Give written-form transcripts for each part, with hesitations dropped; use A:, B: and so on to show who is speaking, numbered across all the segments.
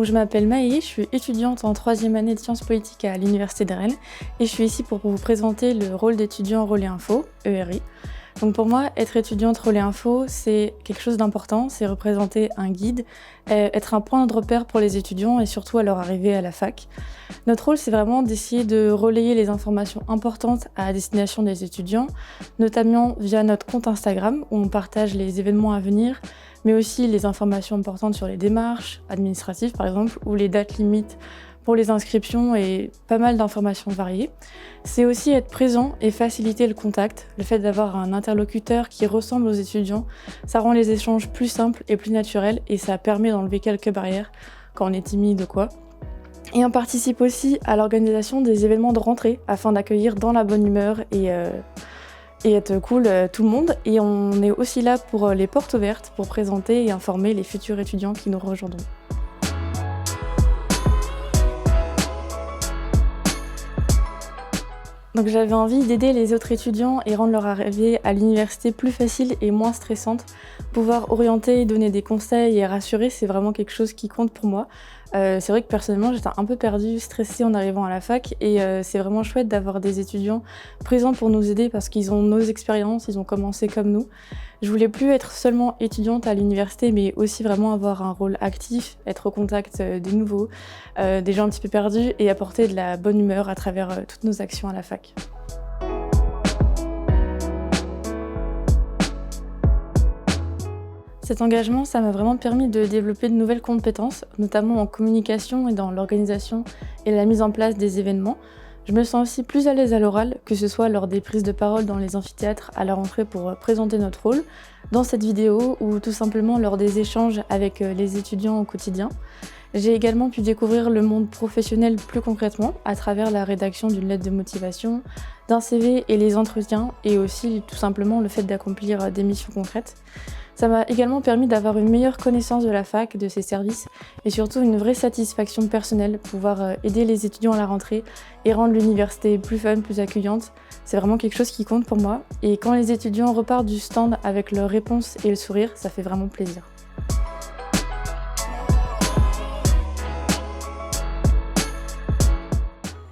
A: je m'appelle Maë, je suis étudiante en 3e année de sciences politiques à l'Université de Rennes et je suis ici pour vous présenter le rôle d'étudiant Relais Info, ERI. Donc pour moi, être étudiante Relais Info, c'est quelque chose d'important, c'est représenter un guide, être un point de repère pour les étudiants et surtout à leur arrivée à la fac. Notre rôle, c'est vraiment d'essayer de relayer les informations importantes à destination des étudiants, notamment via notre compte Instagram où on partage les événements à venir, mais aussi les informations importantes sur les démarches administratives par exemple, ou les dates limites pour les inscriptions et pas mal d'informations variées. C'est aussi être présent et faciliter le contact. Le fait d'avoir un interlocuteur qui ressemble aux étudiants, ça rend les échanges plus simples et plus naturels et ça permet d'enlever quelques barrières quand on est timide ou quoi. Et on participe aussi à l'organisation des événements de rentrée afin d'accueillir dans la bonne humeur et être cool tout le monde. Et on est aussi là pour les portes ouvertes, pour présenter et informer les futurs étudiants qui nous rejoindront. Donc j'avais envie d'aider les autres étudiants et rendre leur arrivée à l'université plus facile et moins stressante. Pouvoir orienter, donner des conseils et rassurer, c'est vraiment quelque chose qui compte pour moi. C'est vrai que personnellement, j'étais un peu perdue, stressée en arrivant à la fac et c'est vraiment chouette d'avoir des étudiants présents pour nous aider parce qu'ils ont nos expériences, ils ont commencé comme nous. Je voulais plus être seulement étudiante à l'université, mais aussi vraiment avoir un rôle actif, être au contact des nouveaux, des gens un petit peu perdus et apporter de la bonne humeur à travers toutes nos actions à la fac. Cet engagement, ça m'a vraiment permis de développer de nouvelles compétences, notamment en communication et dans l'organisation et la mise en place des événements. Je me sens aussi plus à l'aise à l'oral, que ce soit lors des prises de parole dans les amphithéâtres à la rentrée pour présenter notre rôle, dans cette vidéo ou tout simplement lors des échanges avec les étudiants au quotidien. J'ai également pu découvrir le monde professionnel plus concrètement à travers la rédaction d'une lettre de motivation, d'un CV et les entretiens et aussi tout simplement le fait d'accomplir des missions concrètes. Ça m'a également permis d'avoir une meilleure connaissance de la fac, de ses services et surtout une vraie satisfaction personnelle, pouvoir aider les étudiants à la rentrée et rendre l'université plus fun, plus accueillante. C'est vraiment quelque chose qui compte pour moi et quand les étudiants repartent du stand avec leurs réponses et le sourire, ça fait vraiment plaisir.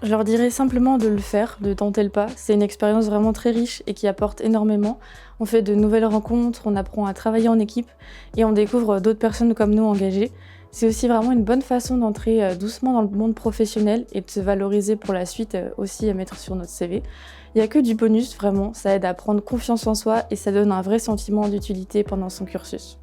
A: Je leur dirais simplement de le faire, de tenter le pas. C'est une expérience vraiment très riche et qui apporte énormément. On fait de nouvelles rencontres, on apprend à travailler en équipe et on découvre d'autres personnes comme nous engagées. C'est aussi vraiment une bonne façon d'entrer doucement dans le monde professionnel et de se valoriser pour la suite aussi à mettre sur notre CV. Il n'y a que du bonus, vraiment, ça aide à prendre confiance en soi et ça donne un vrai sentiment d'utilité pendant son cursus.